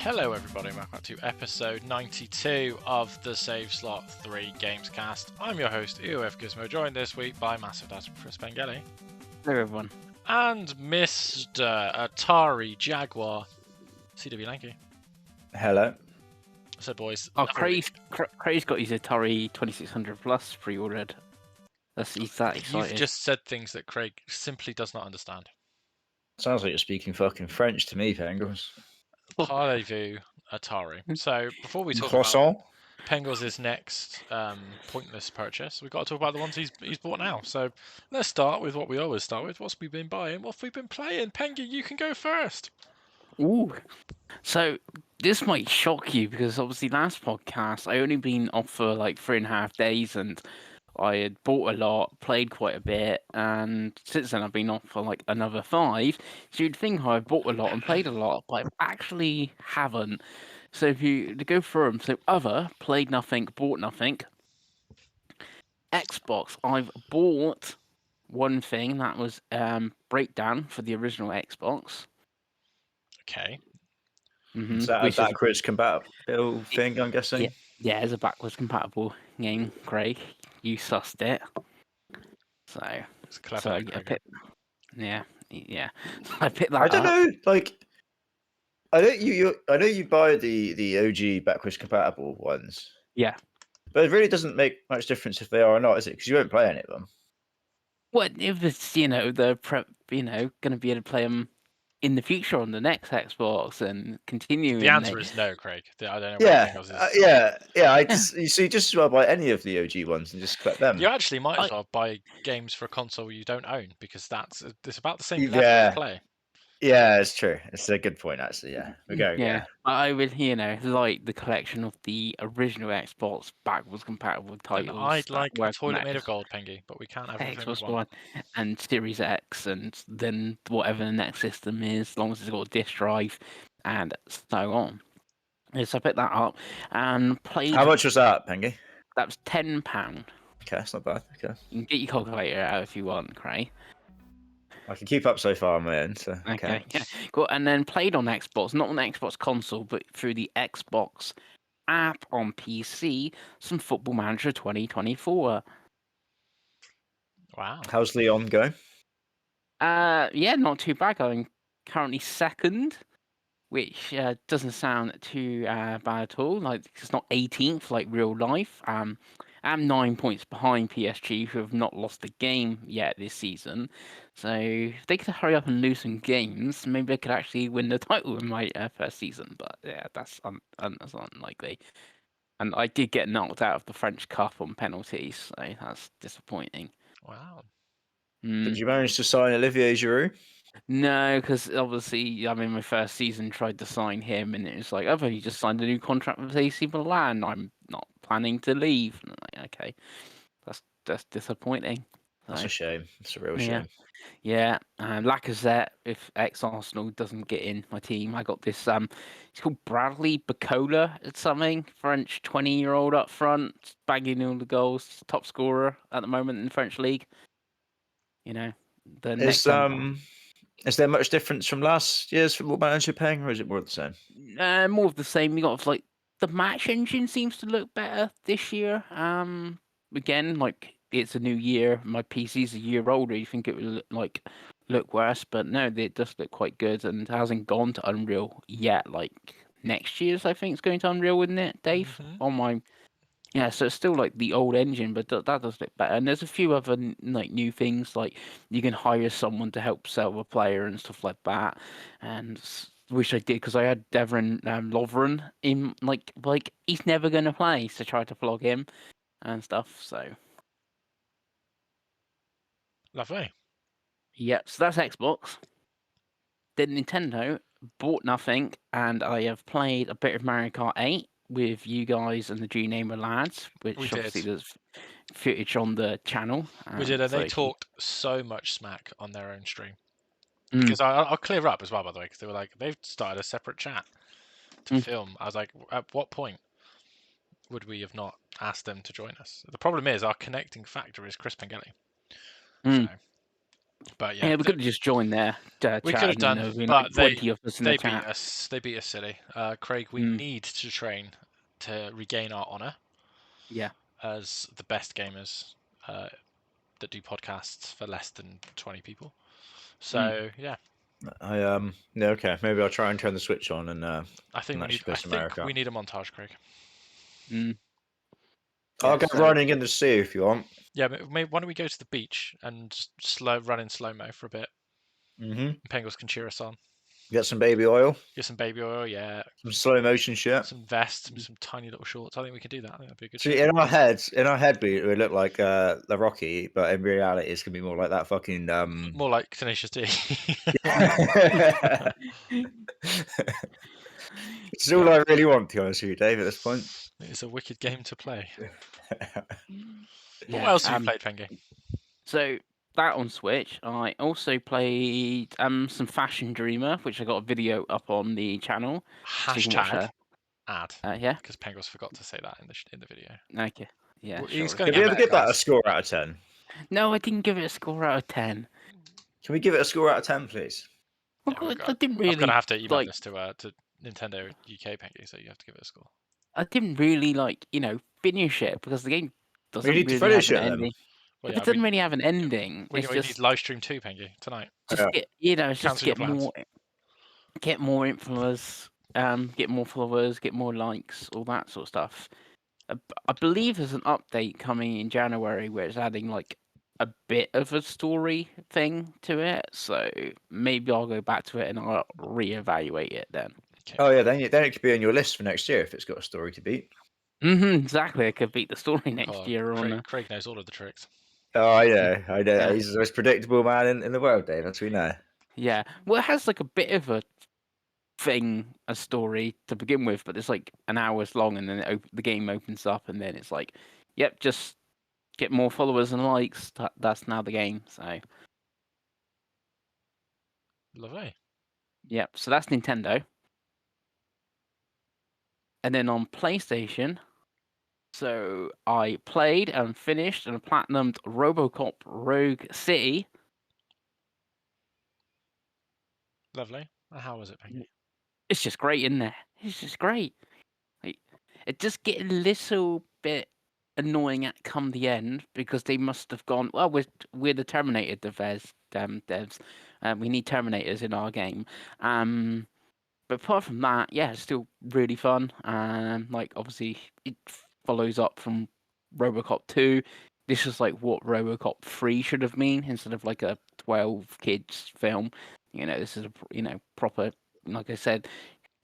Hello everybody, welcome to episode 92 of the Save Slot 3 Gamescast. I'm your host, EOF Gizmo, joined this week by Massive Dad Chris Bengelli. Hello everyone. And Mr. Atari Jaguar, CW Lanky. Hello. So boys, Craig's got his Atari 2600 Plus pre-ordered. He's that excited. You've just said things that Craig simply does not understand. Sounds like you're speaking fucking French to me, Pengles. Parlez-vous, Atari. So before we talk Croissant? about Pengles' next pointless purchase, we've got to talk about the ones he's bought now. So let's start with what we always start with. What's we been buying? What have we been playing? Pengy, you can go first. Ooh. So this might shock you because obviously last podcast I only been off for like 3.5 days and I had bought a lot, played quite a bit, and since then I've been off for like another 5. So you'd think I've bought a lot and played a lot, but I actually haven't. So if you to go through them, so other, played nothing, bought nothing. Xbox, I've bought one thing that was Breakdown for the original Xbox. Okay. Mm-hmm. Is that a backwards compatible thing, I'm guessing? Yeah, it's a backwards compatible game, Craig. You sussed it. So It's clever. So I picked, yeah. I picked that I don't up. know, like I know you buy the OG backwards compatible ones. Yeah. But it really doesn't make much difference if they are or not, is it? Because you won't play any of them. Well, if it's the prep, going to be able to play them in the future on the next Xbox and continue. The answer is no, Craig. I don't know. Yeah, yeah. You see, just as well buy any of the OG ones and just collect them. You actually might as well buy games for a console you don't own because it's about the same level of play. Yeah, it's true. It's a good point, actually. Yeah, we go. Yeah, I would, like the collection of the original Xbox backwards compatible titles. And I'd like a toilet made of gold, Pengy, but we can't have everything Xbox we want. One and Series X, and then whatever the next system is, as long as it's got a disk drive, and so on. So I picked that up and played. How much was that, Pengy? That was £10. Okay, that's not bad. Okay. You can get your calculator out if you want, Craig. I can keep up so far on my end, so okay. Yeah, cool. And then played on Xbox, not on the Xbox console, but through the Xbox app on PC, some Football Manager 2024. Wow. How's Leon going? Yeah, not too bad. I'm currently second, which doesn't sound too bad at all. Like, it's not 18th like real life. I'm 9 points behind PSG, who have not lost a game yet this season. So if they could hurry up and lose some games, maybe they could actually win the title in my first season. But yeah, that's unlikely. And I did get knocked out of the French Cup on penalties, so that's disappointing. Wow. Did you manage to sign Olivier Giroud? No, because obviously, I mean, my first season tried to sign him, and it was like, "Oh, you just signed a new contract with AC Milan. I'm not planning to leave." And I'm like, okay, that's disappointing. That's a shame. It's a real shame. Yeah, and Lacazette, if ex-Arsenal doesn't get in my team, I got this. It's called Bradley Bacola. It's something French 20-year-old up front, bagging all the goals, top scorer at the moment in the French league. Is there much difference from last year's Football Manager paying, or is it more of the same? More of the same. You got like the match engine seems to look better this year. Again, like it's a new year. My PC's a year older. You think it would look worse, but no, it does look quite good, and it hasn't gone to Unreal yet. Like next year's, I think it's going to Unreal, isn't it, Dave? Mm-hmm. On my. Yeah, so it's still like the old engine, but that does look better. And there's a few other like new things, like you can hire someone to help sell a player and stuff like that. And wish I did, because I had Devon Lovren in like he's never gonna play, so try to flog him and stuff. So lovely. Yep, so that's Xbox. Then Nintendo bought nothing, and I have played a bit of Mario Kart 8 with you guys and the G-Namer lads, which obviously there's footage on the channel. We did, and they talked so much smack on their own stream. Because I'll clear up as well, by the way, because they were like, they've started a separate chat to film. I was like, at what point would we have not asked them to join us? The problem is our connecting factor is Chris Pengelli. So. But Yeah, yeah, we could have just joined their we chat, could have and then done, there would have been but like 20 of us in the they beat chat. us. They beat us silly. Craig, we Mm. need to train to regain our honor Yeah. as the best gamers that do podcasts for less than 20 people. So yeah, Yeah, okay. Maybe I'll try and turn the Switch on and I think and we need. actually play I some think Mario Kart. we need a montage, Craig. Mm. I'll Yeah, go so- running in the sea if you want. Yeah, but maybe, why don't we go to the beach and just run in slow mo for a bit? Mm-hmm. Pengos can cheer us on. Get some baby oil, Get some baby oil, yeah. some slow motion shit. Some vests, some tiny little shorts. I think we can do that. I think that'd be a good See, show. in our head, we look like the Rocky, but in reality, it's gonna be more like that fucking. More like Tenacious D. It's all I really want, to be honest with you, Dave. At this point, It's a wicked game to play. yeah. What else have you played, Pengy? So that on Switch. I also played some Fashion Dreamer, which I got a video up on the channel. So you can watch Hashtag ad. yeah. Because Pengos forgot to say that in the video. Okay. Yeah. Well, Sure. he's going did to we get ever better, give that a guys. score out of 10? No, I didn't give it a score out of 10. Can we give it a score out of 10, please? Yeah, I didn't really. I'm going to have to email like. this to Nintendo UK, Pengy, so you have to give it a score. I didn't really finish it because the game doesn't need to really have finish an it then. ending. Well, If it doesn't really have an ending, we it's need just live stream 2, Pengy, tonight. just Yeah. get it's just Cancel your plans. get more influencers, get more followers, get more likes, all that sort of stuff. I believe there's an update coming in January where it's adding like a bit of a story thing to it. So maybe I'll go back to it and I'll reevaluate it then. Okay. Oh yeah, then it could be on your list for next year if it's got a story to beat. Exactly, I could beat the story next year. Craig knows all of the tricks. Oh, I know. Yeah. He's the most predictable man in the world, Dave. As we know. Yeah, well, it has like a bit of a a story to begin with, but it's like an hour's long, and then the game opens up, and then it's like, yep, just get more followers and likes. That's now the game. So, Lovely. yep. So that's Nintendo. And then on PlayStation, so I played and finished and platinumed RoboCop Rogue City. Lovely. How was it, Pengy? It's just great in there. It's just great. It just get a little bit annoying at come the end because they must have gone, well, we're the Terminator devs. We need Terminators in our game. But apart from that, yeah, it's still really fun. Like obviously it follows up from RoboCop 2. This is like what RoboCop 3 should have been instead of like a 12 kids film. This is a proper, like I said,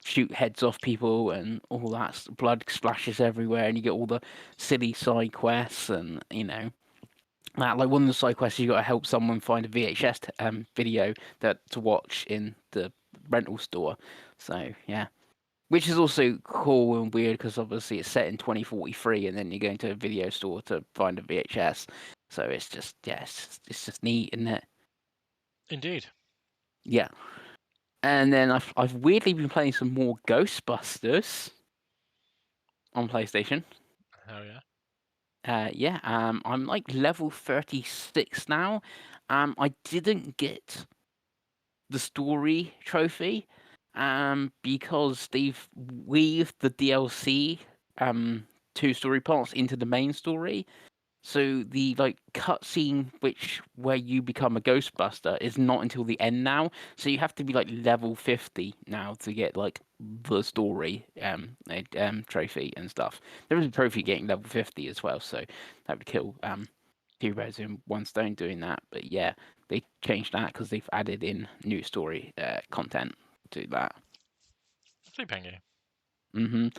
shoot heads off people and all that blood splashes everywhere, and you get all the silly side quests, and like one of the side quests you got to help someone find a VHS video to watch in the rental store. So yeah, which is also cool and weird because obviously it's set in 2043, and then you go into a video store to find a VHS. So it's just it's just neat, isn't it? Indeed. Yeah. And then I've weirdly been playing some more Ghostbusters on PlayStation. Oh yeah. I'm like level 36 now. I didn't get the story trophy, because they've weaved the DLC, 2 story parts into the main story. So the cutscene where you become a Ghostbuster is not until the end now. So you have to be like level 50 now to get like the story trophy and stuff. There is a trophy getting level 50 as well, so that would kill 2 birds in 1 stone doing that. But yeah, they changed that because they've added in new story content to that. Lovely, Pengy.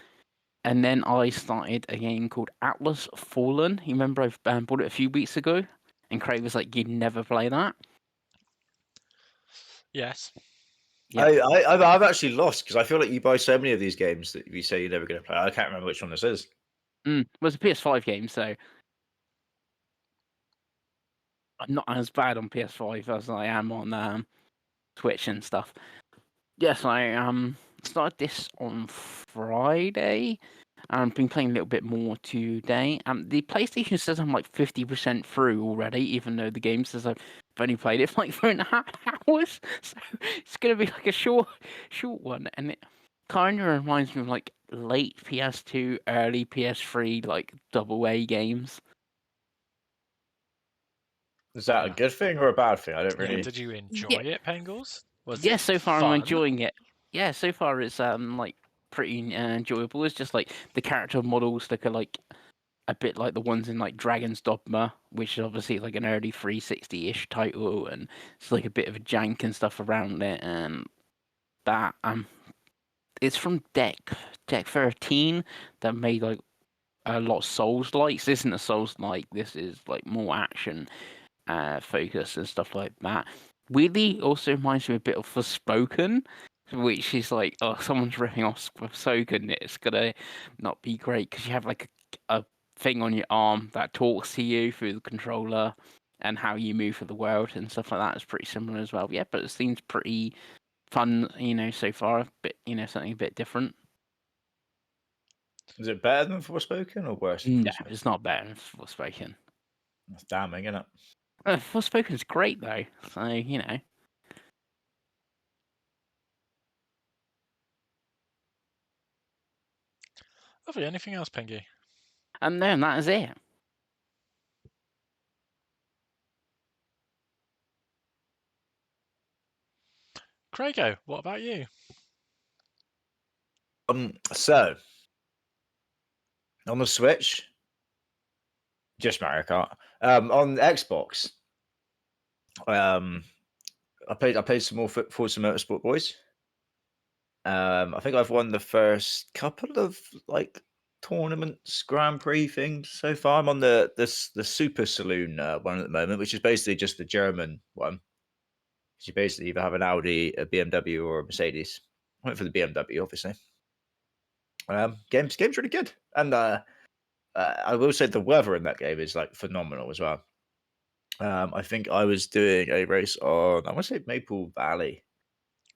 And then I started a game called Atlas Fallen. You remember I bought it a few weeks ago, and Craig was like, "You'd never play that." Yes. Yeah. I've actually lost because I feel like you buy so many of these games that you say you're never going to play. I can't remember which one this is. Well, it's a PS5 game, so I'm not as bad on PS5 as I am on Twitch and stuff. Yes, I started this on Friday. I've been playing a little bit more today. The PlayStation says I'm like 50% through already, even though the game says I've only played it for like 3.5 hours. So it's gonna be like a short one, and it kind of reminds me of like late PS2, early PS3, like double A games. Is that a Yeah. good thing or a bad thing? I don't Yeah, really. did you enjoy it, Pengles? Was Yeah, it so far I'm fun? enjoying it. Yeah, so far it's like pretty enjoyable. It's just like the character models look like a bit like the ones in like Dragon's Dogma, which is obviously like an early 360-ish title, and it's like a bit of a jank and stuff around it, and that it's from Deck 13 that made like a lot of Souls likes. This isn't a Souls like. This is like more action focus and stuff like that. Weirdly, also reminds me a bit of Forspoken, which is like, oh, someone's ripping off Forspoken. It's gonna not be great because you have like a thing on your arm that talks to you through the controller, and how you move through the world and stuff like that is pretty similar as well. Yeah, but it seems pretty fun, so far. A bit, something a bit different. Is it better than Forspoken or worse than No, Forspoken? it's not better than Forspoken. That's damning, isn't it? Forspoken's great though, so Lovely. Anything else, Pengy? And then that is it. Craigo, what about you? So on the Switch, just Mario Kart. On Xbox, I played some more Forza Motorsport Boys. I think I've won the first couple of like tournaments, Grand Prix things so far. I'm on the Super Saloon one at the moment, which is basically just the German one. You basically either have an Audi, a BMW, or a Mercedes. I went for the BMW, obviously. Game's really good, and I will say the weather in that game is like phenomenal as well. I think I was doing a race on, I want to say Maple Valley,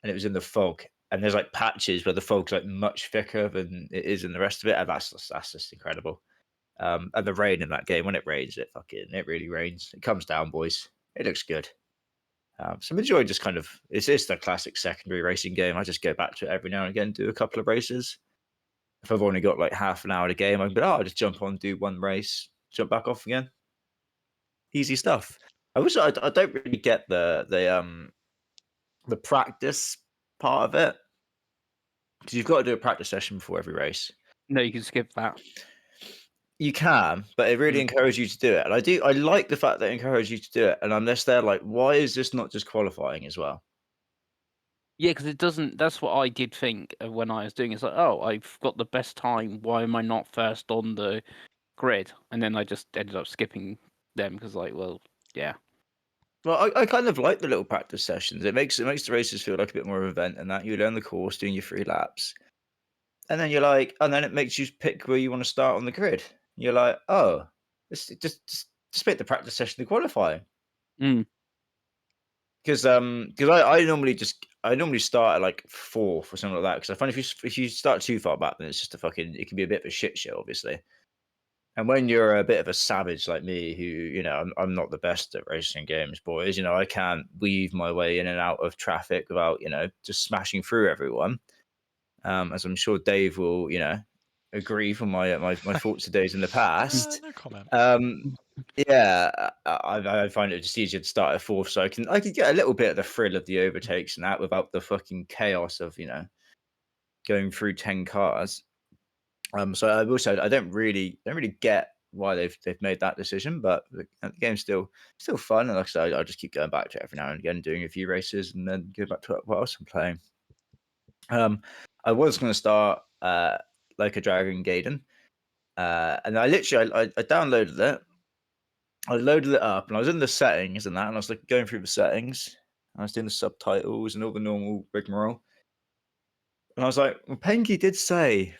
and it was in the fog. And there's like patches where the fog's like much thicker than it is in the rest of it, and that's just incredible. And the rain in that game, when it rains, it really rains. It comes down, boys. It looks good. So I'm enjoying just kind of it's the classic secondary racing game. I just go back to it every now and again, do a couple of races. If I've only got like half an hour to game, I can be, I'll just jump on, do one race, jump back off again. Easy stuff. I don't really get the practice part of it, because you've got to do a practice session before every race. No, you can skip that. You can, but it really encourages you to do it. And I like the fact that it encourages you to do it. And unless they're like, why is this not just qualifying as well? Yeah, because it doesn't. That's what I did think when I was doing it. It's like, oh, I've got the best time. Why am I not first on the grid? And then I just ended up skipping them because, like, well, yeah. Well, I kind of like the little practice sessions. It makes the races feel like a bit more of an event, and that you learn the course doing your 3 laps. And then and then it makes you pick where you want to start on the grid. You're like, oh, just make the practice session the qualifying. Mm. Because I normally start at like 4th or something like that. Because I find if you start too far back, then it's just it can be a bit of a shit show, obviously. And when you're a bit of a savage like me, who I'm not the best at racing games, boys. I can't weave my way in and out of traffic without just smashing through everyone. As I'm sure Dave will agree from my thoughts of days in the past. No comment. Yeah, I find it just easier to start at 4th, so I can get a little bit of the thrill of the overtakes and that without the fucking chaos of going through 10 cars. So I will say I don't really get why they've made that decision, but the game's still fun, and like I said, I'll just keep going back to it every now and again, doing a few races, and then go back to what else I'm playing. I was going to start Like a Dragon Gaiden, and I literally I downloaded it. I loaded it up, and I was in the settings and that, and I was like going through the settings. I was doing the subtitles and all the normal rigmarole, and I was like, well, Penky did say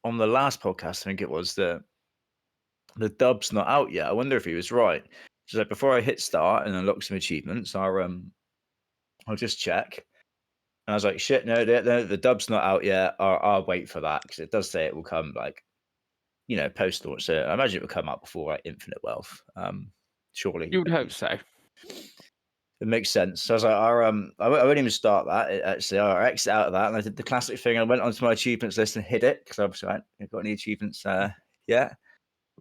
on the last podcast, I think it was, that the dub's not out yet. I wonder if he was right. She's like, before I hit start and unlock some achievements, I'll just check. And I was like, shit, no, the dub's not out yet. I'll wait for that because it does say it will come like, post launch. So I imagine it will come out before like Infinite Wealth. Surely. You would hope so. It makes sense. So I was like, I won't even start that. Actually, I exit out of that, and I did the classic thing. I went onto my achievements list and hit it because obviously I haven't got any achievements yet.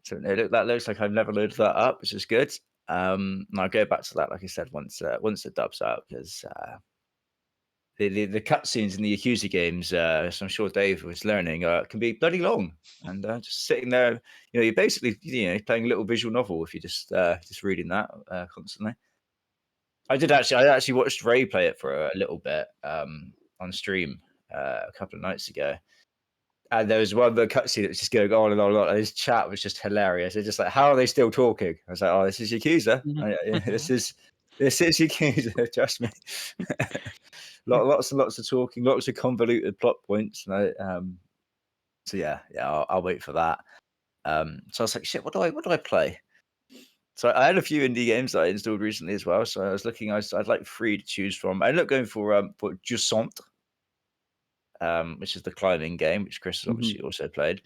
So that looks like I've never loaded that up, which is good. And I'll go back to that, like I said, once the dub's out, because the cutscenes in the Yakuza games, as I'm sure Dave was learning, can be bloody long. And just sitting there, you're basically playing a little visual novel if you're just reading that constantly. I actually watched Ray play it for a little bit on stream a couple of nights ago. And there was one of the cutscene that was just going on and on and on. And his chat was just hilarious. It's just like, how are they still talking? I was like, oh, this is Yakuza. This is Yakuza. Trust me. Lots and lots of talking, lots of convoluted plot points. And so yeah, I'll wait for that. So I was like, shit, what do I play? So I had a few indie games that I installed recently as well. So I was looking, I'd like 3 to choose from. I ended up going for Jusant, which is the climbing game, which Chris has obviously also played.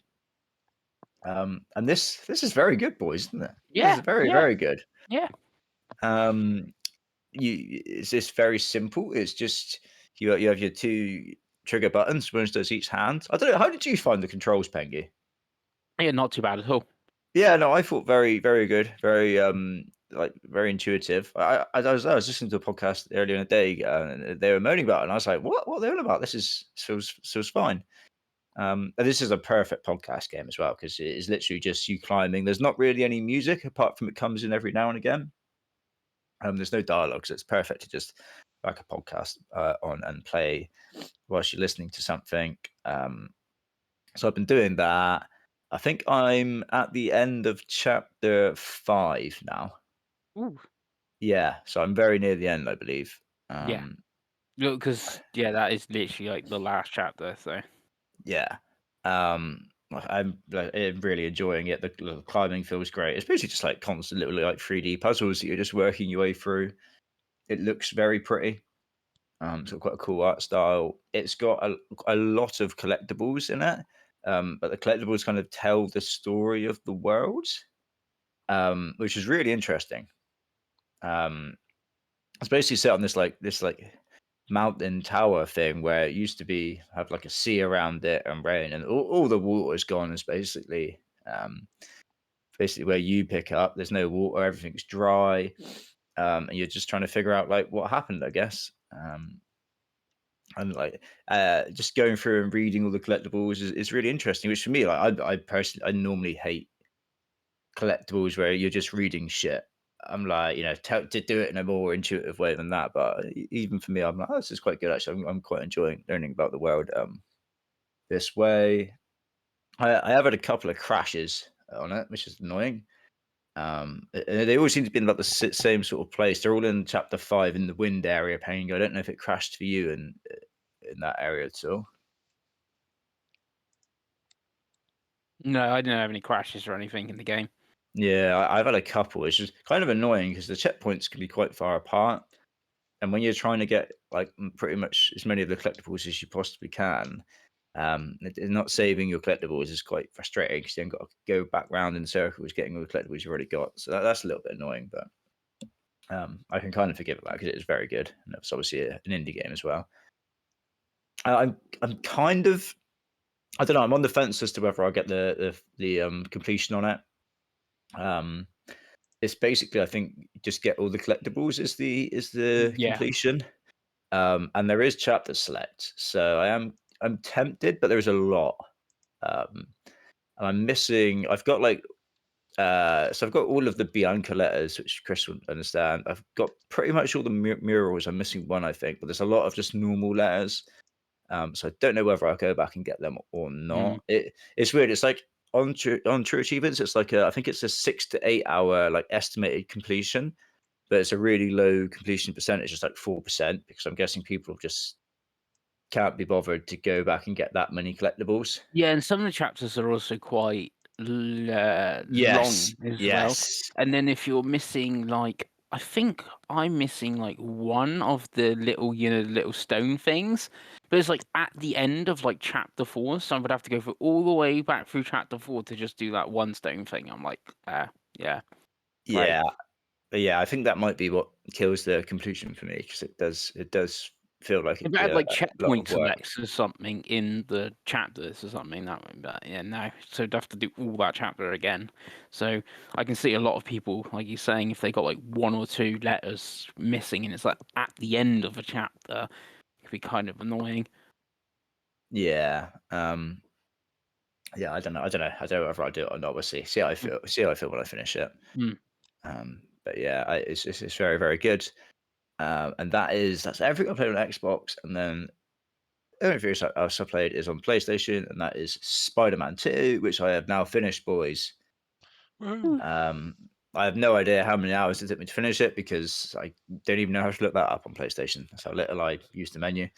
And this is very good, boys, isn't it? Yeah, this is very, very good. Yeah. It's just very simple. It's just you have your 2 trigger buttons, one does each hand. I don't know. How did you find the controls, Pengy? Yeah, not too bad at all. Yeah, no, I thought very, very good. Very very intuitive. I was listening to a podcast earlier in the day, and they were moaning about it, and I was like, what are they on about? This feels fine. And this is a perfect podcast game as well, because it is literally just you climbing. There's not really any music apart from it comes in every now and again. There's no dialogue, so it's perfect to just back a podcast on and play whilst you're listening to something. So I've been doing that. I think I'm at the end of chapter 5 now. Ooh. Yeah, so I'm very near the end, I believe. Yeah. Because that is literally like the last chapter. So yeah, I'm really enjoying it. The climbing feels great. It's basically just like constant little like 3D puzzles that you're just working your way through. It looks very pretty. It's got quite a cool art style. It's got a lot of collectibles in it, but the collectibles kind of tell the story of the world, which is really interesting. It's basically set on this mountain tower thing where it used to have like a sea around it and rain, and all the water is gone. It's basically where you pick up. There's no water, everything's dry, and you're just trying to figure out like what happened, I guess. And like just going through and reading all the collectibles is really interesting. Which for me, like I personally, I normally hate collectibles where you're just reading shit. I'm like, to do it in a more intuitive way than that. But even for me, I'm like, oh, this is quite good actually. I'm quite enjoying learning about the world this way. I have had a couple of crashes on it, which is annoying. They all seem to be in about the same sort of place. They're all in chapter 5 in the wind area, Pango. I don't know if it crashed for you in that area at all. no, I didn't have any crashes or anything in the game. Yeah, I've had a couple, which is kind of annoying because the checkpoints can be quite far apart. And when you're trying to get like pretty much as many of the collectibles as you possibly can, not saving your collectibles is quite frustrating because you then got to go back round in circles getting all the collectibles you've already got. So that's a little bit annoying, but I can kind of forgive that because it is very good, and it's obviously an indie game as well. I'm kind of, I don't know, I'm on the fence as to whether I'll get the completion on it. It's basically, I think, just get all the collectibles is the completion. And there is chapter select, so I'm tempted, but there's a lot. And I'm missing. I've got so I've got all of the Bianca letters, which Chris would understand. I've got pretty much all the murals. I'm missing one, I think, but there's a lot of just normal letters. So I don't know whether I'll go back and get them or not. It's weird. It's like on True Achievements, it's like I think it's a 6 to 8 hour like estimated completion, but it's a really low completion percentage. It's like 4% because I'm guessing people just can't be bothered to go back and get that many collectibles. Yeah, and some of the chapters are also quite long as well. And then if you're missing like I think I'm missing like one of the little stone things, but it's like at the end of like chapter 4, so I would have to go through all the way back through chapter 4 to just do that one stone thing. I'm like, yeah, great. Yeah, yeah. I think that might be what kills the completion for me because it does feel like If it'd I be had a like lot checkpoint of work. selects or something in the chapters or something, that would, but yeah, no. So I'd have to do all that chapter again. So I can see a lot of people, like you're saying, if they got like one or two letters missing and it's like at the end of a chapter, it could be kind of annoying. Yeah. Yeah. I don't know. I don't know whether I do it or not. We'll see. See how I Mm, feel. See how I feel when I finish it. mm. But yeah, it's very very good. And that's everything I played on Xbox, and then the only thing else I played is on PlayStation, and that is Spider-Man 2, which I have now finished, boys. Woohoo. Um, I have no idea how many hours it took me to finish it because I don't even know how to look that up on PlayStation. That's how little I use the menu.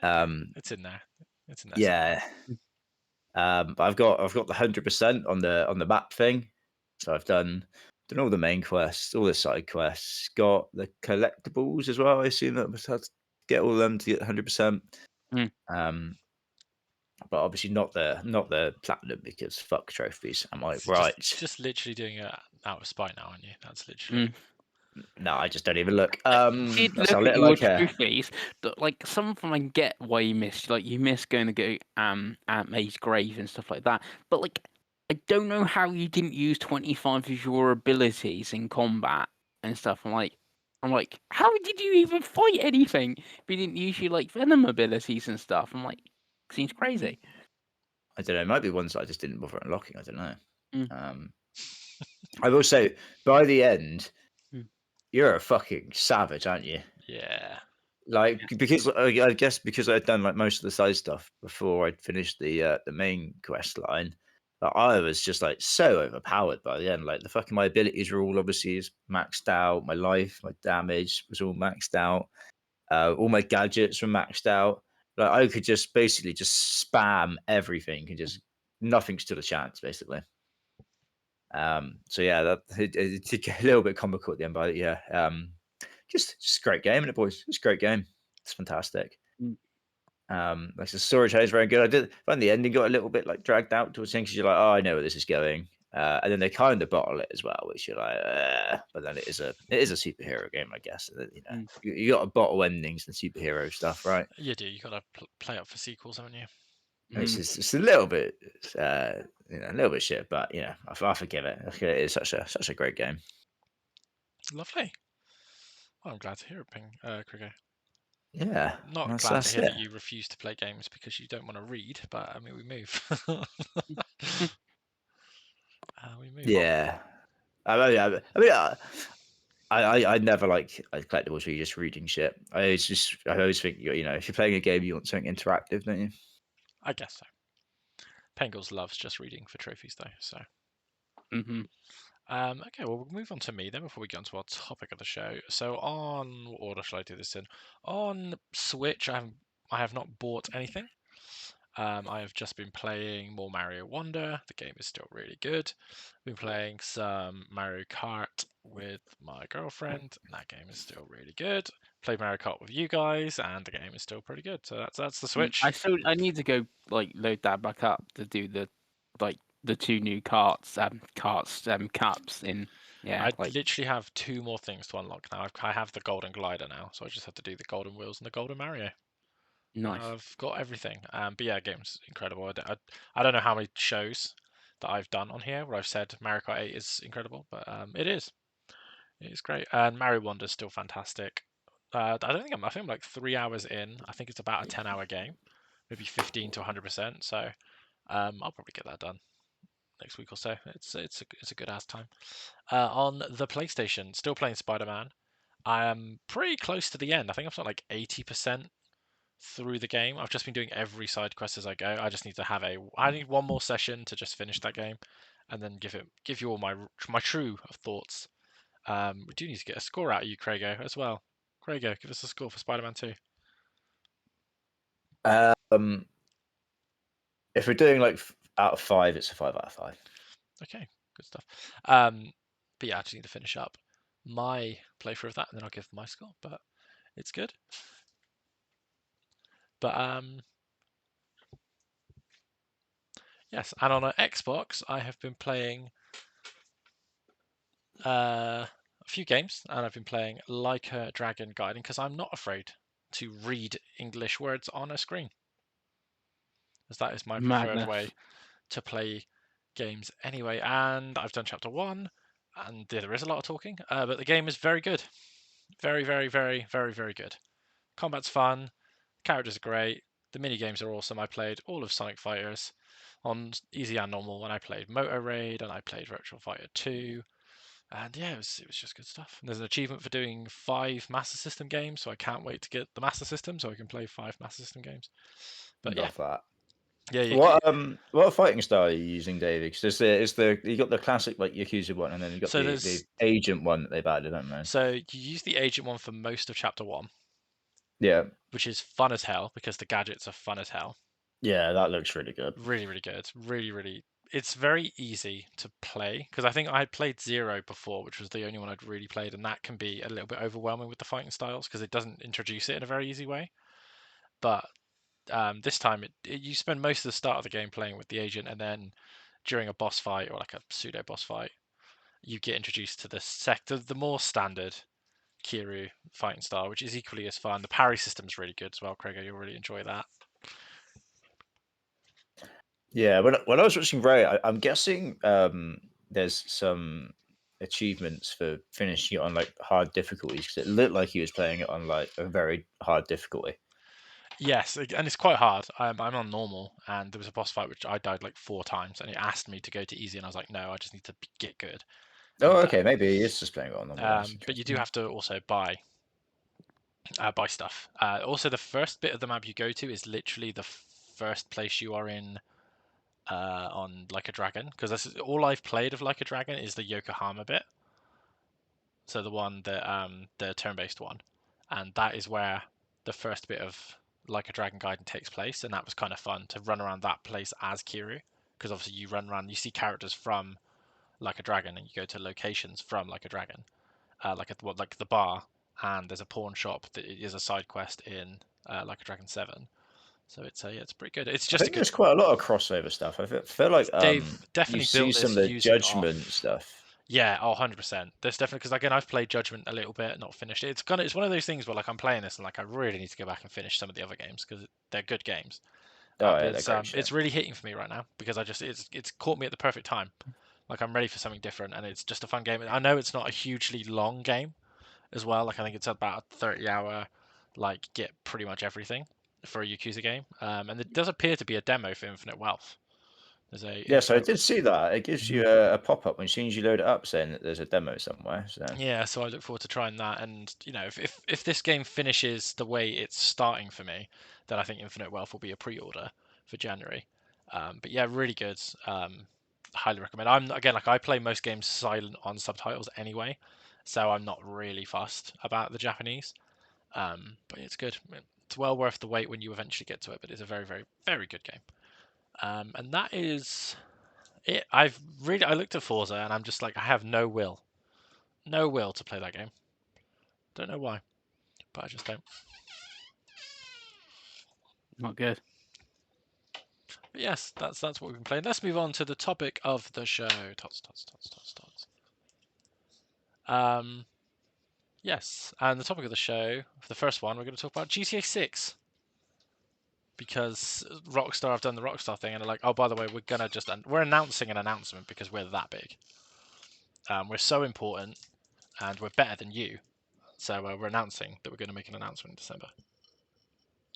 Um, It's in there. It's in there somewhere. yeah, but I've got the 100% on the map thing, so I've done all the main quests, all the side quests, got the collectibles as well. I assume that was how to get all of them to get 100%. Mm. Um, but obviously not the platinum because fuck trophies. Am I So just right? just literally doing it out of spite now, aren't you? That's literally. Mm. No, I just don't even look. I did That's how look at little I your care. trophies, but like some of them I get why you missed. Like you missed going to go Aunt May's grave and stuff like that. But like I don't know how you didn't use 25 of your abilities in combat and stuff. I'm like, how did you even fight anything if you didn't use your like venom abilities and stuff? I'm like, seems crazy. I don't know. It might be ones that I just didn't bother unlocking. I don't know. Mm, I will say by the end, mm, you're a fucking savage, aren't you? Yeah. Like yeah. because I guess because I'd done like most of the side stuff before I'd finished the main quest line, but I was just like so overpowered by the end. Like the fucking my abilities were all obviously is maxed out. My life, my damage was all maxed out. All my gadgets were maxed out. Like I could just basically just spam everything and just nothing stood a chance basically. So yeah, it did get a little bit comical at the end, but yeah, just a great game, isn't it, boys? It's a great game. It's fantastic. Mm, Like the story is very good. I find the ending got a little bit like dragged out towards the end because you're like, oh, I know where this is going. And then they kind of bottle it as well, which you're like, but then it is a superhero game, I guess. You know, mm, you got to bottle endings and superhero stuff, right? You do. You got to play up for sequels, haven't you? It's mm. just it's a little bit, a little bit shit, but I forgive it. It's such a great game. Lovely. Well, I'm glad to hear it, Ping Cricket. Yeah, Not glad to that's hear it. that you refuse to play games because you don't want to read, but I mean, we move. We move on. Yeah, I never like collectibles where you're just reading shit. I always think if you're playing a game, you want something interactive, don't you? I guess so. Pengles loves just reading for trophies, though. So, Mm-hmm. okay, well, we'll move on to me then before we get on to our topic of the show. So, on what order shall I do this in? On Switch, I have not bought anything. I have just been playing more Mario Wonder. The game is still really good. Been playing some Mario Kart with my girlfriend. And that game is still really good. Played Mario Kart with you guys, and the game is still pretty good. So that's the Switch. I need to go like load that back up to do the two new cups in I like literally have two more things to unlock now. I have the Golden Glider now, so I just have to do the Golden Wheels and the Golden Mario. nice. I've got everything. But yeah, game's incredible. I don't know how many shows that I've done on here where I've said Mario Kart 8 is incredible, but it is. It is great. And Mario Wonder is still fantastic. I think I'm like 3 hours in. I think it's about a 10-hour game, maybe 15 to 100%. So I'll probably get that done next week or so. It's a good ass time. On the PlayStation, still playing Spider-Man. I am pretty close to the end. I think I'm like 80% through the game. I've just been doing every side quest as I go. I just need to I need one more session to just finish that game, and then give you all my true thoughts. We do need to get a score out of you, Craigo, as well. Craigo, give us a score for Spider-Man 2. Um, if we're doing like out of 5, it's a 5 out of 5. Okay, good stuff. But yeah, I just need to finish up. my playthrough of that, and then I'll give my score. But it's good. But yes, and on an Xbox, I have been playing a few games, and I've been playing Like a Dragon Gaiden because I'm not afraid to read English words on a screen, as that is my preferred way Madness. to play games anyway. And I've done chapter 1, and there is a lot of talking, but the game is very good. Very, very, very, very, very good. Combat's fun, characters are great, the mini games are awesome. I played all of Sonic Fighters on easy and normal when I played Moto Raid, and I played Virtual Fighter 2. And yeah, it was just good stuff. And there's an achievement for doing 5 Master System games, so I can't wait to get the Master System so I can play 5 Master System games. But yeah, Love that. yeah. What fighting style are you using, David? Because you got the classic like Yakuza one, and then you got So the agent one that they've added, haven't they? so you use the agent one for most of chapter 1, Yeah, which is fun as hell because the gadgets are fun as hell. yeah, that looks really good. Really, really good. Really, really. It's very easy to play because I think I had played Zero before, which was the only one I'd really played, and that can be a little bit overwhelming with the fighting styles because it doesn't introduce it in a very easy way. But this time, you spend most of the start of the game playing with the agent, and then during a boss fight or like a pseudo boss fight, you get introduced to the more standard Kiryu fighting style, which is equally as fun. The parry system's really good as well, Craig. You'll really enjoy that. Yeah, when I was watching Ray, I'm guessing there's some achievements for finishing it on like hard difficulties because it looked like he was playing it on like a very hard difficulty. Yes, and it's quite hard. I'm on normal, and there was a boss fight which I died like 4 times, and it asked me to go to easy, and I was like, no, I just need to get good. Oh, And okay, maybe he is just playing it on normal. That's but you do interesting. have to also buy stuff. Also, the first bit of the map you go to is literally the first place you are in on Like a Dragon, because that's all I've played of Like a Dragon is the Yokohama bit. So the one that the turn-based one, and that is where the first bit of Like a Dragon Gaiden takes place, and that was kind of fun to run around that place as Kiryu, because obviously you run around, you see characters from Like a Dragon, and you go to locations from Like a Dragon, like the bar, and there's a pawn shop that is a side quest in Like a Dragon 7. So it's pretty good. It's I just a think good. there's quite a lot of crossover stuff. I feel like They've you definitely see built some this of the using judgment off. stuff. Yeah, 100%. There's definitely, because again, I've played Judgment a little bit, not finished it. It's one of those things where like I'm playing this and like I really need to go back and finish some of the other games because they're good games. Oh But yeah, they're great shit. it's really hitting for me right now because it's caught me at the perfect time. Like I'm ready for something different, and it's just a fun game. I know it's not a hugely long game as well. Like I think it's about a 30-hour, like get pretty much everything for a Yakuza game. And it does appear to be a demo for Infinite Wealth. There's a Yes, I Infinite. did see that. It gives you a pop up when as soon as you load it up saying that there's a demo somewhere. So Yeah, so I look forward to trying that. And if this game finishes the way it's starting for me, then I think Infinite Wealth will be a pre-order for January. But yeah, really good. Highly recommend. I'm again like I play most games silent on subtitles anyway, so I'm not really fussed about the Japanese. But it's good. It's well worth the wait when you eventually get to it. But it's a very, very, very good game. And that is it. I looked at Forza and I'm just like I have no will to play that game. Don't know why, but I just don't. Not good. But yes, that's what we've been playing. Let's move on to the topic of the show. Tots. Yes, and the topic of the show, for the first one, we're going to talk about GTA 6. Because Rockstar have done the Rockstar thing, and they're like, oh, by the way, we're announcing an announcement because we're that big. We're so important, and we're better than you. So we're announcing that we're going to make an announcement in December.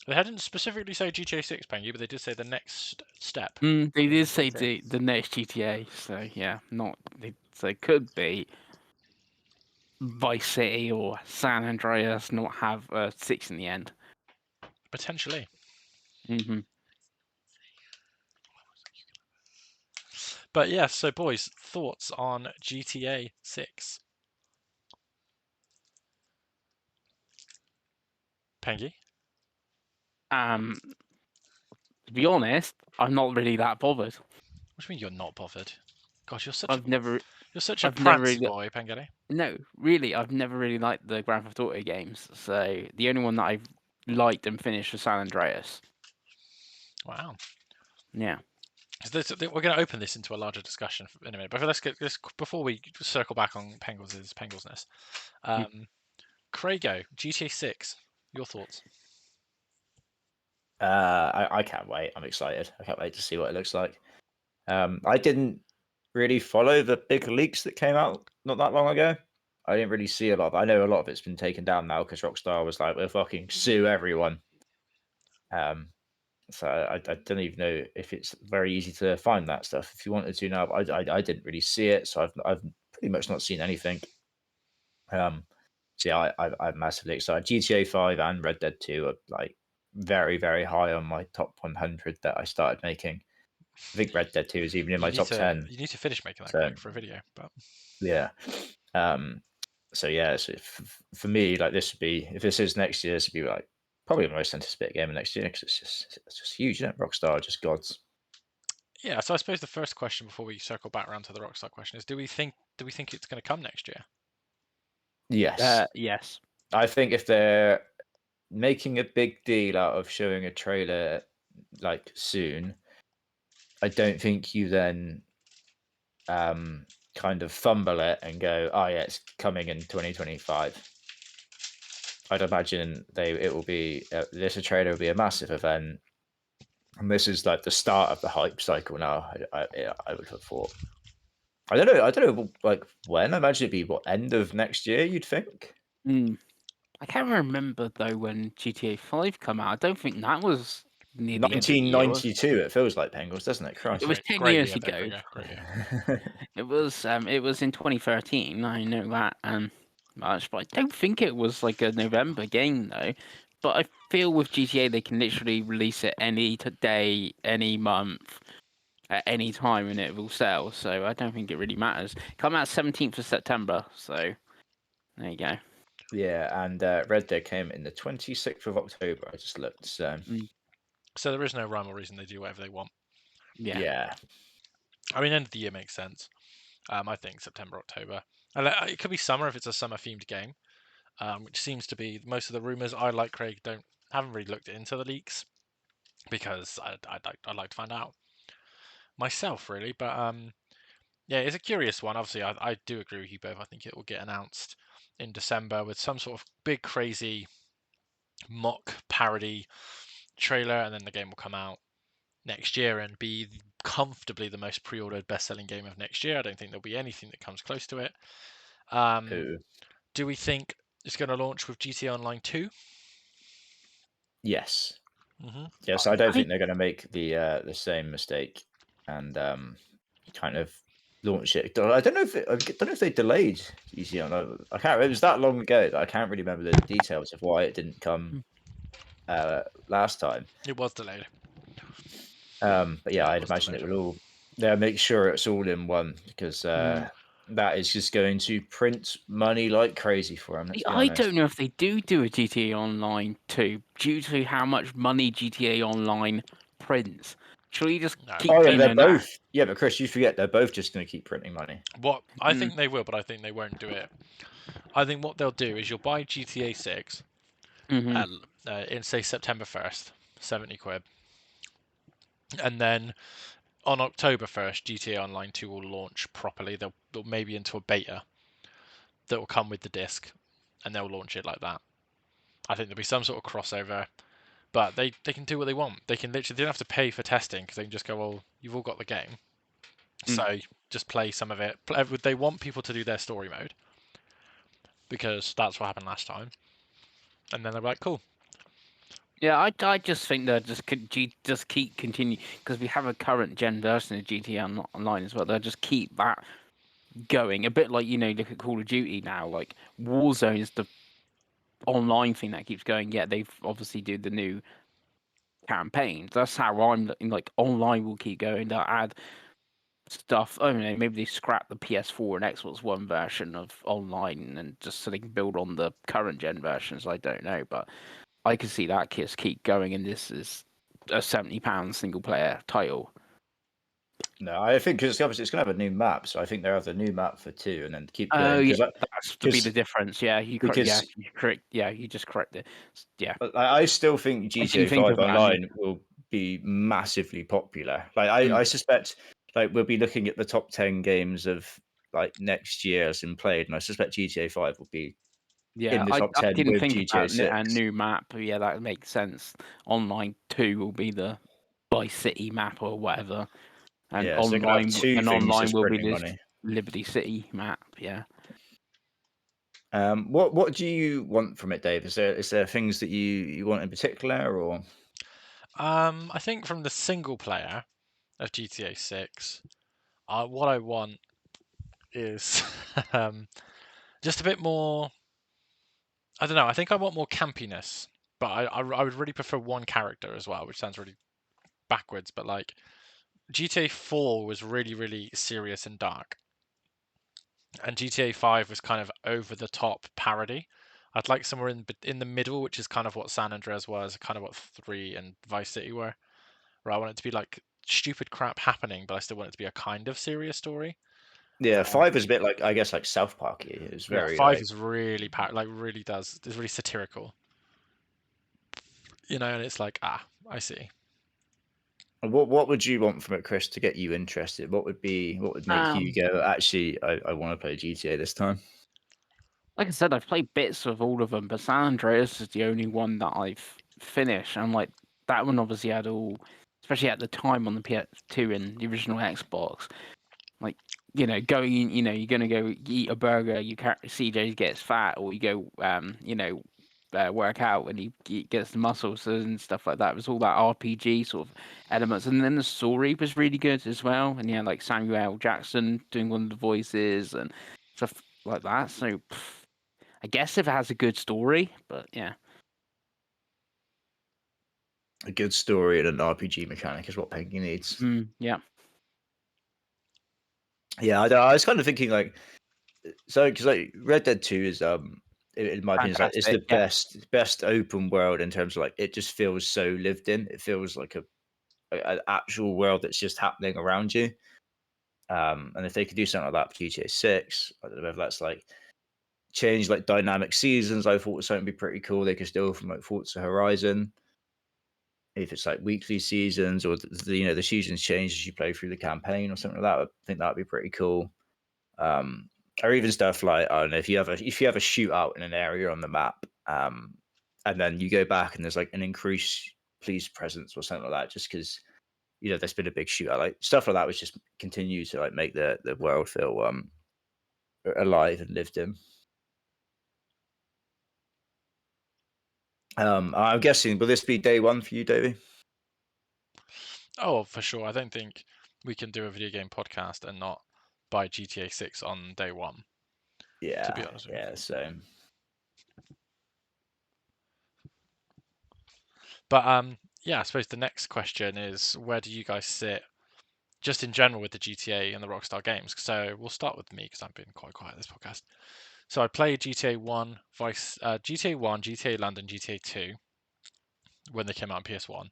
They hadn't specifically say GTA 6, Pangy, but they did say the next step. They did say GTA. the next GTA, so yeah, so it could be Vice City or San Andreas, not have 6 in the end. Potentially. Mm-hmm. But yeah, so boys, thoughts on GTA 6? Pengy? To be honest, I'm not really that bothered. What do you mean you're not bothered? God, you're such I've never You're such a I've never prancy really boy, Pengani. no, really, I've never really liked the Grand Theft Auto games. So the only one that I've liked and finished was San Andreas. Wow. Yeah. We're going to open this into a larger discussion in a minute, but before we circle back on Penglesness. Craigo, GTA 6, your thoughts? I can't wait. I'm excited. I can't wait to see what it looks like. I didn't really follow the big leaks that came out not that long ago. I didn't really see a lot. I know a lot of it's been taken down now because Rockstar was like, "We'll fucking sue everyone." So I don't even know if it's very easy to find that stuff. If you wanted to now, I didn't really see it, so I've pretty much not seen anything. So yeah, I'm massively excited. GTA 5 and Red Dead 2 are like very, very high on my top 100 that I started making. I think Red Dead 2 is even in my top 10. You need to finish making that, So Craig, for a video. But yeah. So yeah, so for me, like this would be, if this is next year, this would be like probably the most anticipated game of next year because it's just huge, isn't it? Rockstar are just gods. yeah, so I suppose the first question before we circle back around to the Rockstar question is: Do we think it's going to come next year? Yes. Yes. I think if they're making a big deal out of showing a trailer like soon, I don't think you then kind of fumble it and go, "Oh yeah, it's coming in 2025." I'd imagine it will be this trailer will be a massive event, and this is like the start of the hype cycle now. I would have thought. I don't know, like when. I imagine it'd be what, end of next year. You'd think. I can't remember though when GTA 5 come out. I don't think that was near the end of the year. 1992. It feels like Pengles, doesn't it? It Christ. was 10 Great years year, though, ago. Gregor. Great year. It was in 2013. I know that much, but I don't think it was like a November game though. But I feel with GTA they can literally release it any day, any month, at any time, and it will sell. So I don't think it really matters. Come out 17th of September. So there you go. Yeah, and Red Dead came in the 26th of October. I just looked. So So there is no rhyme or reason they do whatever they want. yeah. I mean, end of the year makes sense. I think September, October. And it could be summer if it's a summer themed game, which seems to be most of the rumors. I, like Craig, haven't really looked into the leaks because I'd like to find out myself, really. But yeah, it's a curious one. Obviously, I do agree with you both. I think it will get announced in December with some sort of big, crazy mock parody trailer, and then the game will come out next year and be comfortably the most pre-ordered best-selling game of next year. I don't think there'll be anything that comes close to it. Do we think it's going to launch with GTA Online 2? Yes. Mm-hmm. Yes, I don't think they're going to make the same mistake and kind of launch it. I don't know if they delayed GTA Online. I can't. It was that long ago that I can't really remember the details of why it didn't come last time. It was delayed. But yeah, I'd imagine it will all. They'll make sure it's all in one because that is just going to print money like crazy for them. I don't know if they do a GTA Online 2 due to how much money GTA Online prints. Should we just keep yeah, they're both. that? Yeah, but Chris, you forget they're both just going to keep printing money. What I think they will, but I think they won't do it. I think what they'll do is you'll buy GTA 6 in, say, September 1st, 70 quid. And then on October 1st, GTA Online 2 will launch properly. They'll maybe into a beta that will come with the disc, and they'll launch it like that. I think there'll be some sort of crossover, but they can do what they want. They can literally, they don't have to pay for testing because they can just go, well, you've all got the game, so just play some of it. They want people to do their story mode because that's what happened last time, and then they're like, cool. Yeah, I just think they'll just keep continue because we have a current gen version of GTA Online as well. They'll just keep that going a bit like look at Call of Duty now. Like Warzone is the online thing that keeps going. Yeah, they've obviously do the new campaigns. That's how I'm looking. Like online will keep going. They'll add stuff. I don't know. Maybe they scrap the PS4 and Xbox One version of online and just so they can build on the current gen versions. I don't know, but I can see that just keep going. And this is a £70 single player title. No, I think because obviously it's going to have a new map, so I think they have the new map for 2, and then keep Oh going yeah, because that's to be the difference. Yeah, you correct. Yeah, because you correct. Yeah, you just correct it. Yeah, I still think I didn't GTA think 5 of that. Online will be massively popular. Like Mm. I suspect like we'll be looking at the top 10 games of like next year as in played, and I suspect GTA 5 will be Yeah, in the I top 10 didn't with think GTA about a 6. new map. But yeah, that makes sense. Online 2 will be the Vice City map or whatever, and Yeah, so they're gonna have two things online just will be printing this money. Liberty City map. Yeah. What do you want from it, Dave? Is there things that you want in particular, or I think from the single player of GTA 6, what I want is just a bit more. I don't know. I think I want more campiness, but I would really prefer one character as well, which sounds really backwards. But like GTA 4 was really serious and dark, and GTA 5 was kind of over the top parody. I'd like somewhere in the middle, which is kind of what San Andreas was, kind of what 3 and Vice City were. Where I want it to be like stupid crap happening, but I still want it to be a kind of serious story. yeah, Um, 5 is a bit like I guess like South Parky. It's yeah, very 5 like is really like really does. It's really satirical, and it's like I see. what would you want from it, Chris, to get you interested? What would make you Um, go, actually, I want to play GTA this time? like I said, I've played bits of all of them, but San Andreas is the only one that I've finished. And like that one obviously had all, especially at the time on the PS2 and the original Xbox, like going in, you're gonna go eat a burger, CJ gets fat, or you go work out and he gets the muscles and stuff like that. It was all that RPG sort of elements, and then the story was really good as well. And yeah, like Samuel L. Jackson doing one of the voices and stuff like that. So I guess if it has a good story, but yeah. A good story and an RPG mechanic is what Penguin needs. Yeah. Yeah, I was kind of thinking like, so because like Red Dead 2 is in my opinion is like it's Fantastic. the Yeah. best open world in terms of like it just feels so lived in. It feels like an actual world that's just happening around you. And if they could do something like that for GTA 6, I don't know if that's like change like dynamic seasons. I thought something would be pretty cool. They could steal from like Forza Horizon. If it's like weekly seasons or the seasons change as you play through the campaign or something like that, I think that'd be pretty cool. Or even stuff like I don't know if you have a shootout in an area on the map, and then you go back and there's like an increased police presence or something like that, just because there's been a big shootout, like stuff like that, which just continue to like make the world feel alive and lived in. I'm guessing, will this be day one for you, Davey? Oh, for sure. I don't think we can do a video game podcast and not buy GTA 6 on day one. To be Yeah, honest with you. yeah. So But yeah, I suppose the next question is where do you guys sit just in general with the GTA and the Rockstar games? So we'll start with me because I've been quite quiet this podcast. So I played GTA 1, GTA 1, GTA London, GTA 2 when they came out on PS1.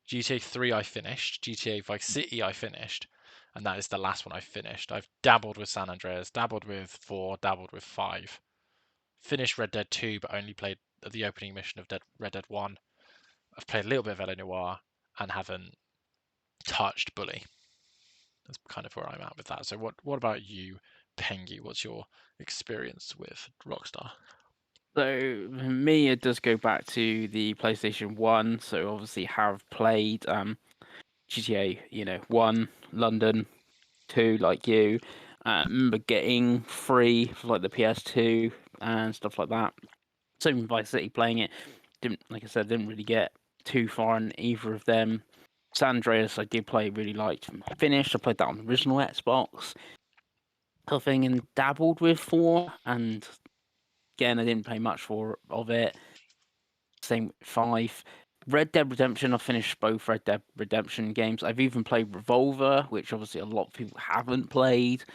GTA 3 I finished, GTA Vice City I finished, and that is the last one I finished. I've dabbled with San Andreas, dabbled with 4, dabbled with 5. Finished Red Dead 2 but only played the opening mission of Red Dead 1. I've played a little bit of LA Noire and haven't touched Bully. That's kind of where I'm at with that. So what about you, Pengy? What's your experience with Rockstar? So for me, it does go back to the PlayStation 1. So obviously have played GTA, 1, London, 2, like you. Remember getting free for like the PS2 and stuff like that. Same with Vice City playing it. Like I said, didn't really get too far in either of them. San Andreas, I did play, really liked. Finished. I played that on the original Xbox. Thing and dabbled with 4, and again, I didn't play much of it. Same with 5. Red Dead Redemption, I finished both Red Dead Redemption games. I've even played Revolver, which obviously a lot of people haven't played.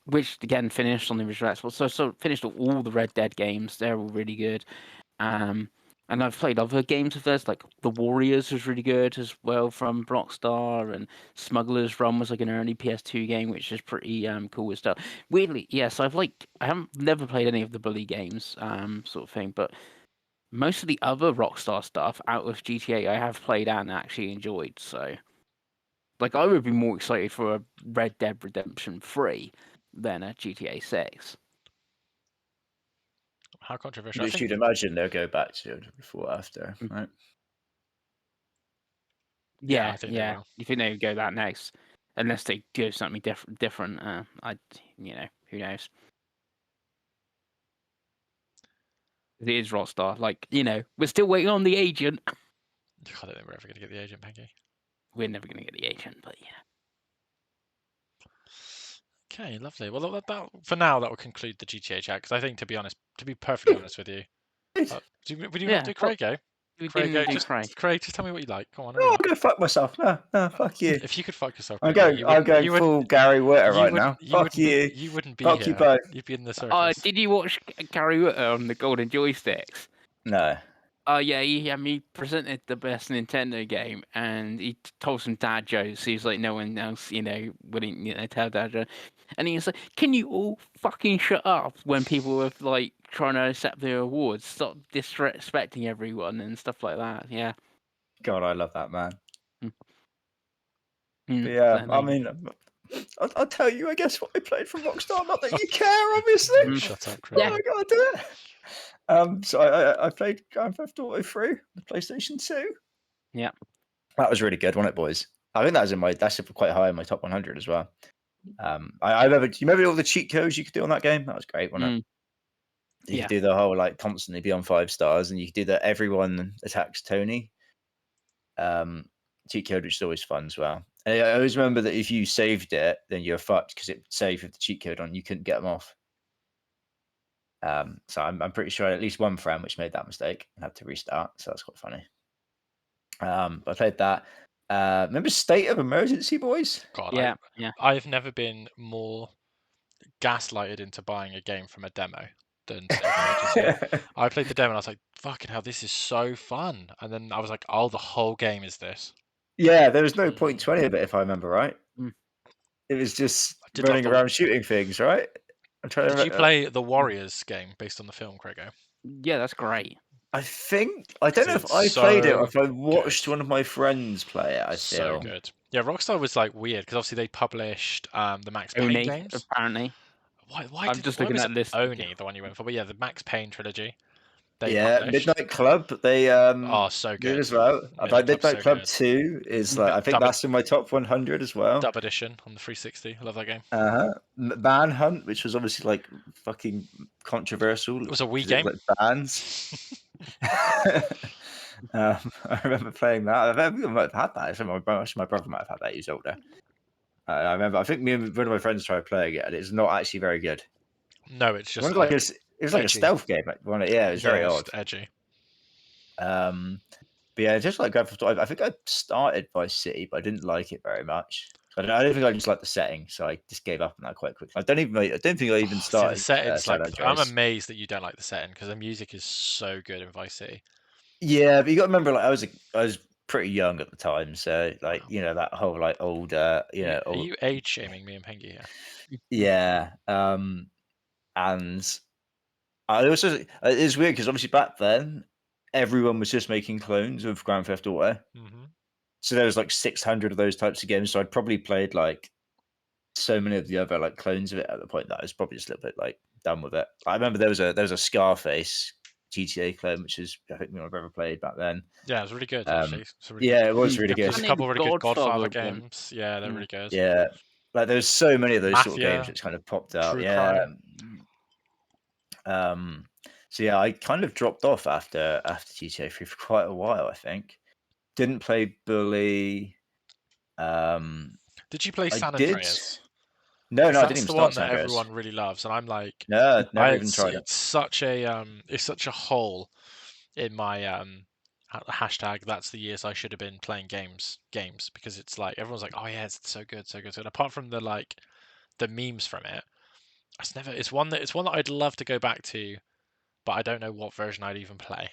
Which again finished on the original Xbox. So finished all the Red Dead games. They're all really good. And I've played other games of theirs, like The Warriors was really good as well from Rockstar, and Smuggler's Run was like an early PS2 game, which is pretty cool and stuff. Weirdly, yes, I haven't never played any of the Bully games, sort of thing, but most of the other Rockstar stuff out of GTA I have played and actually enjoyed. So, like, I would be more excited for a Red Dead Redemption 3 than a GTA 6. How controversial? I Which think you'd imagine they'll go back to before after, right? Yeah, I Yeah, think they will. You think they would go that next, unless they do something different. Who knows? It is Rockstar. Like, we're still waiting on the agent. I don't think we're ever going to get the agent, Peggy. We're never going to get the agent, but yeah. Okay, lovely. Well, that for now that will conclude the GTA chat, because I think, to be perfectly honest with you, would you not do Well, Craigo? we Craigo, didn't do just Craig. Craig, just tell me what you like. Come on, No, hurry I'm up. gonna fuck myself. No, fuck you. If you could fuck yourself, I'm Craigo, going. I'm going full Gary Witter right now. Fuck you. You wouldn't be Fuck you here. both. You'd be in the circus. Did you watch Gary Witter on the Golden Joysticks? No. Oh yeah, he presented the best Nintendo game, and he told some dad jokes. He was like, no one else, wouldn't tell dad jokes. And he was like, "Can you all fucking shut up when people were like trying to accept their awards? Stop disrespecting everyone and stuff like that." Yeah. God, I love that man. Mm, But yeah, certainly. I mean, I'll tell you. I guess what I played from Rockstar. Not that you care, obviously. Shut up, But Craigo. I gotta do it. So I played Grand Theft Auto 3, the PlayStation 2. Yeah. That was really good, wasn't it, boys? I think that's quite high in my top 100 as well. I remember. Do you remember all the cheat codes you could do on that game? That was great, wasn't it? You Yeah. could do the whole like constantly be on 5 stars, and you could do that everyone attacks Tony. Cheat code, which is always fun as well. And I always remember that if you saved it, then you're fucked because it would save with the cheat code on. You couldn't get them off. So I'm pretty sure I had at least one friend which made that mistake and had to restart. So that's quite funny. I played that. Remember State of Emergency, boys? God, Yeah. I've never been more gaslighted into buying a game from a demo than State of Emergency. I played the demo and I was like, fucking hell, this is so fun. And then I was like, oh, the whole game is this. Yeah, there was no point 20 of it, if I remember right. Mm. It was just I did love running around shooting things, right? I'm trying to Did you play the Warriors game based on the film, Craigo? Yeah, that's great. I don't know if It's I played it or so if I watched good. one of my friends play it. I So feel. good. Yeah, Rockstar was like weird because obviously they published the Max Payne Oni, games. apparently. Why I'm just why looking was at this. Oni the one you went for? But yeah, the Max Payne trilogy they Yeah, published. Midnight Club. They Oh, so did good. as well. Midnight Club's Midnight so Club good. 2 is like I think Dub, that's in my top 100 as well. Dub Edition on the 360. I love that game. Manhunt, which was obviously like fucking controversial. It was a Wii 'cause game. It was like bands. I remember playing that. I might have had that. Actually, my brother might have had that. He was older. I remember. I think me and one of my friends tried playing it, and it's not actually very good. No, it's just It was like a edgy. stealth game. Yeah, it was very odd. Just edgy. But yeah, just like Grand Theft Auto, I think I started Vice City, but I didn't like it very much. I don't think I just liked the setting, so I just gave up on that quite quickly. I don't think I even See, started. the setting's San like I'm Andreas. amazed that you don't like the setting because the music is so good in Vice City. Yeah, but you got to remember, like I was pretty young at the time, so like that whole like old, Are you age shaming me and Pengy here? Yeah, and I also it's weird because obviously back then everyone was just making clones of Grand Theft Auto. Mm-hmm. So there was like 600 of those types of games. So I'd probably played like so many of the other like clones of it at the point that I was probably just a little bit like done with it. I remember there was a Scarface GTA clone, which is I think me and my brother played back then. Yeah, it was really good actually. It was really good. There's a couple of really good Godfather one. games. Yeah, they're really good. Yeah, like there's so many of those sort of Mafia, games which kind of popped out. True Yeah. Crime. So yeah, I kind of dropped off after GTA 3 for quite a while. I think didn't play Bully. Did you play I San did. Andreas? No, I didn't That's even the start one San that Andreas. everyone really loves, and I'm like, No, never even tried it. It's such a hole in my hashtag. That's the years I should have been playing games because it's like everyone's like, oh yeah, it's so good, so good. So apart from the memes from it, it's one that I'd love to go back to, but I don't know what version I'd even play.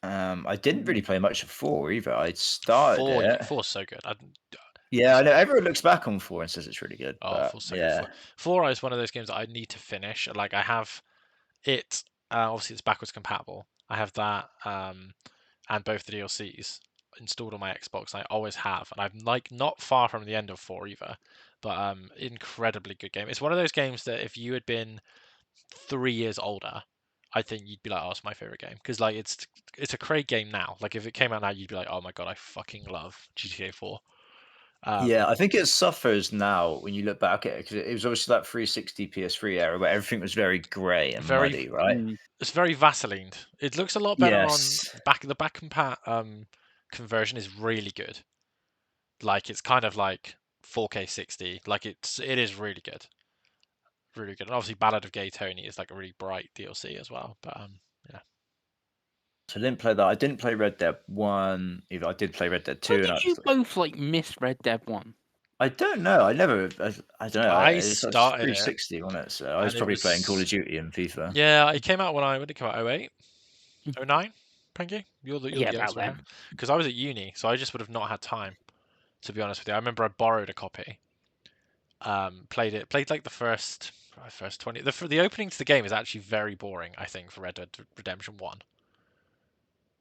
I didn't really play much of 4 either. I started it. Four's so good. Yeah, I know everyone looks back on 4 and says it's really good, Oh, but four's so good. yeah. Four is one of those games that I need to finish. Like I have it. Obviously, it's backwards compatible. I have that and both the DLCs installed on my Xbox. I always have, and I'm like not far from the end of 4 either. But incredibly good game. It's one of those games that if you had been 3 years older, I think you'd be like, "Oh, it's my favorite game," because like it's a Craig game now. Like if it came out now, you'd be like, "Oh my god, I fucking love GTA 4." Yeah, I think it suffers now when you look back at it because it was obviously that 360 PS3 era where everything was very grey and Very, muddy, right? it's very Vaselined. It looks a lot better on Yes. the back compat conversion is really good. Like it's kind of like 4K 60. Like it is really good. Really good. And obviously Ballad of Gay Tony is like a really bright DLC as well. But yeah. So I didn't play that. I didn't play Red Dead 1 either. I did play Red Dead Why 2 and did you both like miss Red Dead 1? I don't know. I don't know. I It's like started it 360, wasn't it? So I was and it probably playing Call was of Duty and FIFA. yeah, it came out when did it come out? 08? 09? Pangy? You're the Yeah, about youngster here. then. Because I was at uni, so I just would have not had time, to be honest with you. I remember I borrowed a copy. Played like the first 20. The opening to the game is actually very boring, I think, for Red Dead Redemption 1.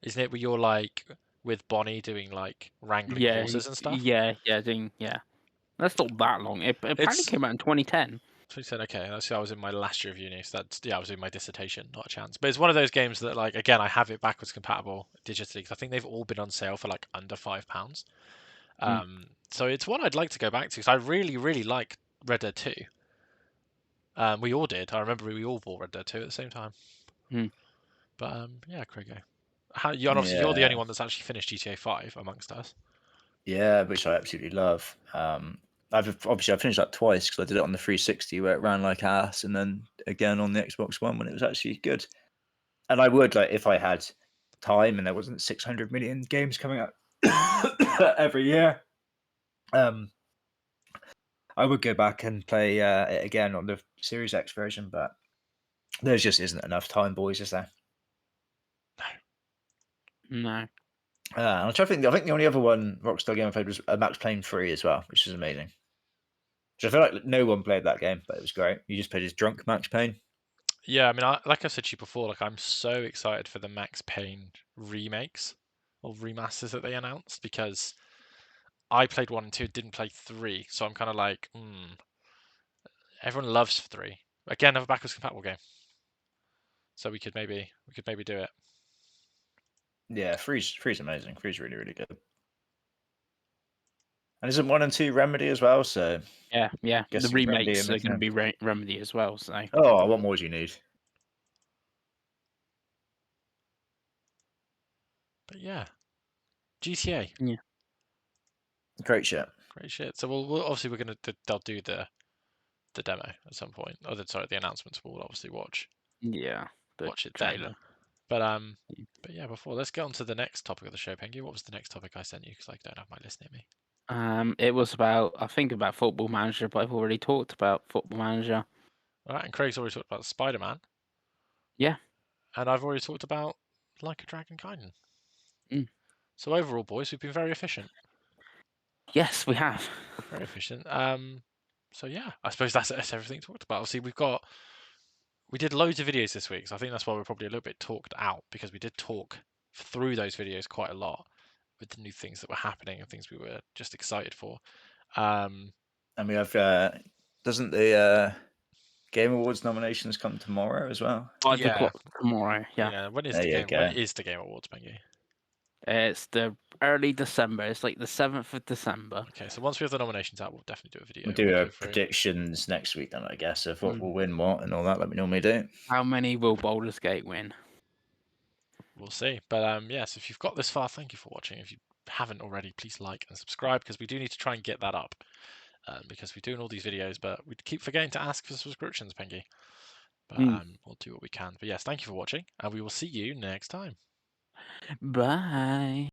Isn't it where you're like with Bonnie doing like wrangling Yeah, horses and stuff? yeah. That's not that long. It apparently It's came out in 2010. so he said, okay, I was in my last year of uni, so that's I was doing my dissertation, not a chance. But it's one of those games that like again I have it backwards compatible digitally because I think they've all been on sale for like under £5. So it's one I'd like to go back to because I really, really like Red Dead 2. We all did. I remember we all bought Red Dead 2 at the same time. But yeah, Craigo. And obviously you're the only Yeah. one that's actually finished GTA 5 amongst us. Yeah, which I absolutely love. I finished that twice because I did it on the 360 where it ran like ass, and then again on the Xbox One when it was actually good. And I would like if I had time and there wasn't 600 million games coming out every year. I would go back and play it again on the Series X version, but there just isn't enough time, boys, is there? No. I'm trying to think. I think the only other one Rockstar game I played was Max Payne 3 as well, which is amazing. So I feel like no one played that game, but it was great. You just played as drunk Max Payne. Yeah, I mean, like I said to you before, like I'm so excited for the Max Payne remakes or remasters that they announced because I played 1 and 2, didn't play 3, so I'm kind of like, everyone loves 3. Again, another backwards compatible game, so we could maybe do it. Yeah, three's amazing. Three's really, really good. And isn't 1 and 2 Remedy as well? So Yeah. The guessing Remedy remakes and are going to making be Remedy as well. So. Oh, what more do you need? But yeah, GTA. Yeah. Great shit. Great shit. So we'll obviously they'll do the demo at some point. Oh, the announcements. We'll obviously watch Yeah. it trailer. then. But yeah, before let's get on to the next topic of the show, Pengy. What was the next topic I sent you? Because I don't have my list near me. It was about Football Manager, but I've already talked about Football Manager. All right, and Craig's already talked about Spider-Man. Yeah. And I've already talked about Like a Dragon Gaiden. So overall, boys, we've been very efficient. Yes, we have. Very efficient. So yeah, I suppose that's everything talked about. Obviously, we did loads of videos this week, so I think that's why we're probably a little bit talked out because we did talk through those videos quite a lot with the new things that were happening and things we were just excited for. And we have doesn't the Game Awards nominations come tomorrow as well? 5 o'clock tomorrow. Yeah. When is There the you game? go. When is the Game Awards, Bengi? It's the early December. It's like the 7th of December. Okay, so once we have the nominations out, we'll definitely do a video. We'll do predictions next week then, I guess, of what will win what and all that, like we normally do. How many will Baldur's Gate win? We'll see. But yes, if you've got this far, thank you for watching. If you haven't already, please like and subscribe because we do need to try and get that up. Because we're doing all these videos, but we keep forgetting to ask for subscriptions, Pengy. But we'll do what we can. But yes, thank you for watching, and we will see you next time. Bye.